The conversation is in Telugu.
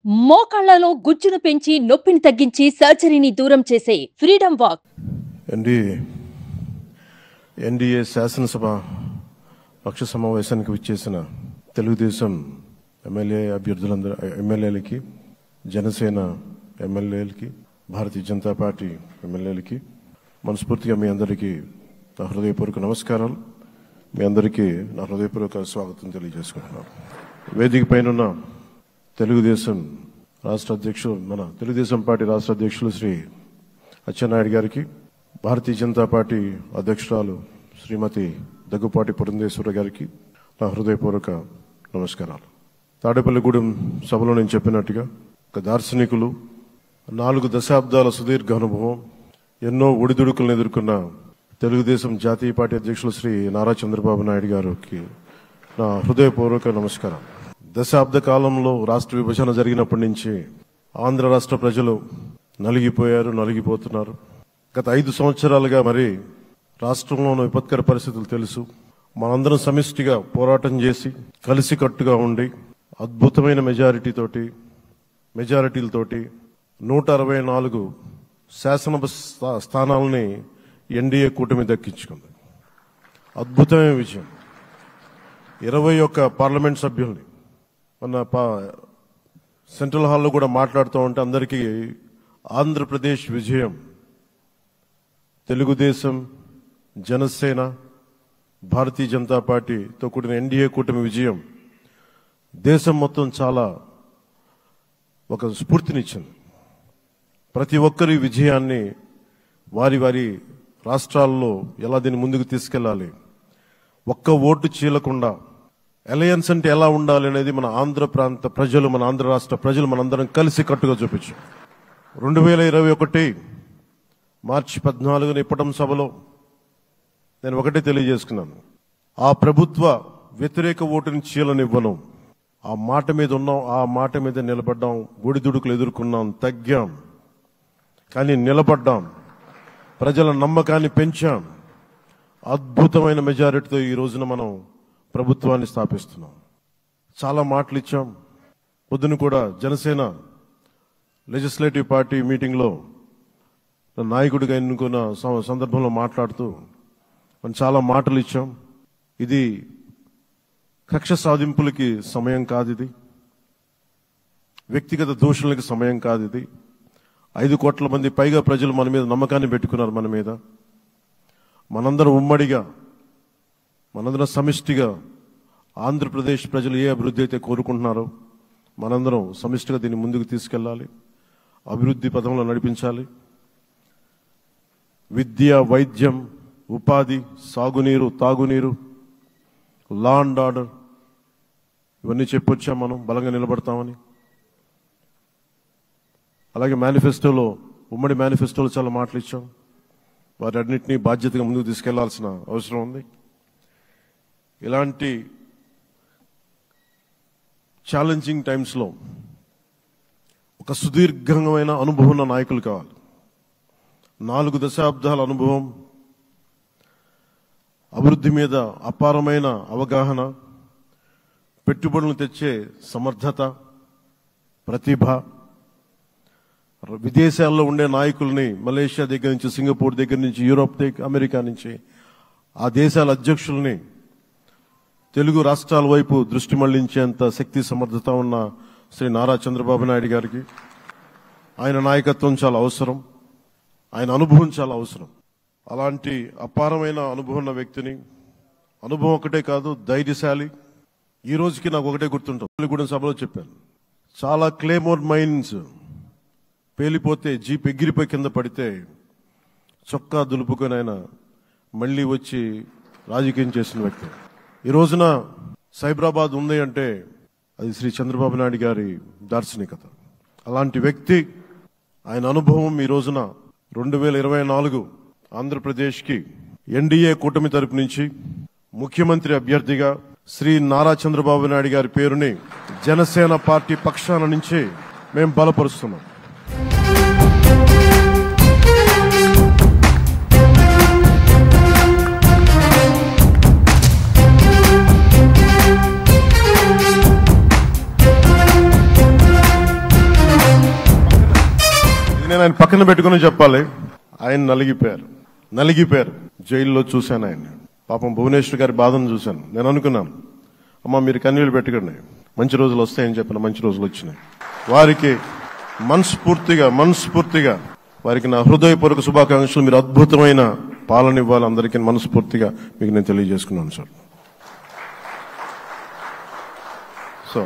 మోకాళ్లలో గుజ్జును పెంచి నొప్పిని తగ్గించి సర్జరీని దూరం చేసే ఫ్రీడమ్ వాక్. ఎన్డీఏ శాసనసభ పక్ష సమావేశానికి విచ్చేసిన తెలుగుదేశం ఎమ్మెల్యేలకి, జనసేన ఎమ్మెల్యేలకి, భారతీయ జనతా పార్టీ ఎమ్మెల్యేలకి మనస్ఫూర్తిగా మీ అందరికీ నా హృదయపూర్వక నమస్కారాలు. మీ అందరికీ నా హృదయపూర్వక స్వాగతం తెలియజేసుకుంటున్నాను. వేదిక పైన తెలుగుదేశం రాష్ట్ర అధ్యక్షులు, మన తెలుగుదేశం పార్టీ రాష్ట్ర అధ్యక్షులు శ్రీ అచ్చెన్నాయుడు గారికి, భారతీయ జనతా పార్టీ అధ్యక్షురాలు శ్రీమతి దగ్గుపాటి పురంధేశ్వరి గారికి నా హృదయపూర్వక నమస్కారాలు. తాడేపల్లిగూడెం సభలో నేను చెప్పినట్టుగా ఒక దార్శనికులు, 4 దశాబ్దాల సుదీర్ఘ అనుభవం, ఎన్నో ఒడిదుడుకులను ఎదుర్కొన్న తెలుగుదేశం జాతీయ పార్టీ అధ్యక్షులు శ్రీ నారా చంద్రబాబు నాయుడు గారికి నా హృదయపూర్వక నమస్కారం. దశాబ్ద కాలంలో రాష్ట్ర విభజన జరిగినప్పటి నుంచి ఆంధ్ర రాష్ట్ర ప్రజలు నలిగిపోతున్నారు. గత 5 సంవత్సరాలుగా మరి రాష్ట్రంలోని విపత్కర పరిస్థితులు తెలుసు. మనందరం సమిష్టిగా పోరాటం చేసి కలిసికట్టుగా ఉండి అద్భుతమైన మెజారిటీలతోటి 164 శాసనసభ స్థానాలని ఎన్డీఏ కూటమి దక్కించుకుంది. అద్భుతమైన విజయం. 21 పార్లమెంట్ సభ్యుల్ని మన సెంట్రల్ హాల్లో కూడా మాట్లాడుతూ ఉంటే అందరికీ ఆంధ్రప్రదేశ్ విజయం, తెలుగుదేశం, జనసేన, భారతీయ జనతా పార్టీతో కూడిన ఎన్డీఏ కూటమి విజయం దేశం మొత్తం చాలా ఒక స్ఫూర్తినిచ్చింది. ప్రతి ఒక్కరి విజయాన్ని వారి వారి రాష్ట్రాల్లో ఎలా దీన్ని ముందుకు తీసుకెళ్లాలి, ఒక్క ఓటు చీలకుండా అలయన్స్ అంటే ఎలా ఉండాలి అనేది మన ఆంధ్ర ప్రాంత ప్రజలు, మన ఆంధ్ర రాష్ట్ర ప్రజలు మనందరం కలిసి కట్టుగా చూపించాం. 2021 మార్చి 14 ఇప్పటం సభలో నేను ఒకటే తెలియజేసుకున్నాను, ఆ ప్రభుత్వ వ్యతిరేక ఓటుని చీలనివ్వను. ఆ మాట మీద ఉన్నాం, ఆ మాట మీద నిలబడ్డాం. ఒడిదుడుకులు ఎదుర్కొన్నాం, తగ్గాం, కానీ నిలబడ్డాం. ప్రజల నమ్మకాన్ని పెంచాం. అద్భుతమైన మెజారిటీతో ఈ రోజున మనం ప్రభుత్వాన్ని స్థాపిస్తున్నాం. చాలా మాటలు ఇచ్చాం. పొద్దున కూడా జనసేన లెజిస్లేటివ్ పార్టీ మీటింగ్లో నాయకుడిగా ఎన్నుకున్న సందర్భంలో మాట్లాడుతూ మనం చాలా మాటలు ఇచ్చాం. ఇది కక్ష సాధింపులకి సమయం కాదు, ఇది వ్యక్తిగత దూషణలకి సమయం కాదు. ఇది 5 కోట్ల మంది పైగా ప్రజలు మన మీద నమ్మకాన్ని పెట్టుకున్నారు. మన మీద మనందరం ఉమ్మడిగా, మనందరం సమిష్టిగా ఆంధ్రప్రదేశ్ ప్రజలు ఏ అభివృద్ధి అయితే కోరుకుంటున్నారో మనందరం సమిష్టిగా దీన్ని ముందుకు తీసుకెళ్లాలి, అభివృద్ధి పదంలో నడిపించాలి. విద్య, వైద్యం, ఉపాధి, సాగునీరు, తాగునీరు, లా అండ్ ఆర్డర్, ఇవన్నీ చెప్పొచ్చాం. మనం బలంగా నిలబడతామని. అలాగే మేనిఫెస్టోలో, ఉమ్మడి మేనిఫెస్టోలో చాలా మాటలు ఇచ్చాం. వాటన్నిటినీ బాధ్యతగా ముందుకు తీసుకెళ్లాల్సిన అవసరం ఉంది. ఇలాంటి ఛాలెంజింగ్ టైమ్స్లో ఒక సుదీర్ఘమైన అనుభవం ఉన్న నాయకులు కావాలి. 4 దశాబ్దాల అనుభవం, అభివృద్ధి మీద అపారమైన అవగాహన, పెట్టుబడులను తెచ్చే సమర్థత, ప్రతిభ, విదేశాల్లో ఉండే నాయకుల్ని, మలేషియా దగ్గర నుంచి, సింగపూర్ దగ్గర నుంచి, యూరోప్ దగ్గర, అమెరికా నుంచి, ఆ దేశాల అధ్యక్షుల్ని తెలుగు రాష్ట్రాల వైపు దృష్టి మళ్లించేంత శక్తి సమర్థత ఉన్న శ్రీ నారా చంద్రబాబు నాయుడు గారికి ఆయన నాయకత్వం చాలా అవసరం, ఆయన అనుభవం చాలా అవసరం. అలాంటి అపారమైన అనుభవం ఉన్న వ్యక్తిని, అనుభవం ఒకటే కాదు, ధైర్యశాలి. ఈ రోజుకి నాకు ఒకటే గుర్తుంటుంది, తెలుగుగూడెం సభలో చెప్పాను, చాలా క్లేమోర్ మైన్స్ పేలిపోతే, జీప్ ఎగిరిపోయి కింద పడితే చొక్కా దులుపుకొని ఆయన మళ్లీ వచ్చి రాజకీయం చేసిన వ్యక్తి. ఈ రోజున సైబరాబాద్ ఉంది అంటే అది శ్రీ చంద్రబాబు నాయుడు గారి దార్శనికత. అలాంటి వ్యక్తి, ఆయన అనుభవం ఈ రోజున 2024 ఆంధ్రప్రదేశ్కి ఎన్డీఏ కూటమి తరపు నుంచి ముఖ్యమంత్రి అభ్యర్థిగా శ్రీ నారా చంద్రబాబు నాయుడు గారి పేరుని జనసేన పార్టీ పక్షాన నుంచి మేము బలపరుస్తున్నాం. నేను ఆయన పక్కన పెట్టుకుని చెప్పాలి, ఆయన నలిగిపోయారు. జైల్లో చూశాను ఆయన. పాపం భువనేశ్వర్ గారి బాధను చూశాను. నేను అనుకున్నాను, అమ్మ మీరు కన్నీళ్లు పెట్టకండి, మంచి రోజులు వస్తాయని చెప్పిన మంచి రోజులు వచ్చినాయి. వారికి మనస్ఫూర్తిగా వారికి నా హృదయపూర్వక శుభాకాంక్షలు. మీరు అద్భుతమైన పాలన ఇవ్వాలి అందరికీ మనస్ఫూర్తిగా మీకు నేను తెలియజేసుకున్నాను సార్. సో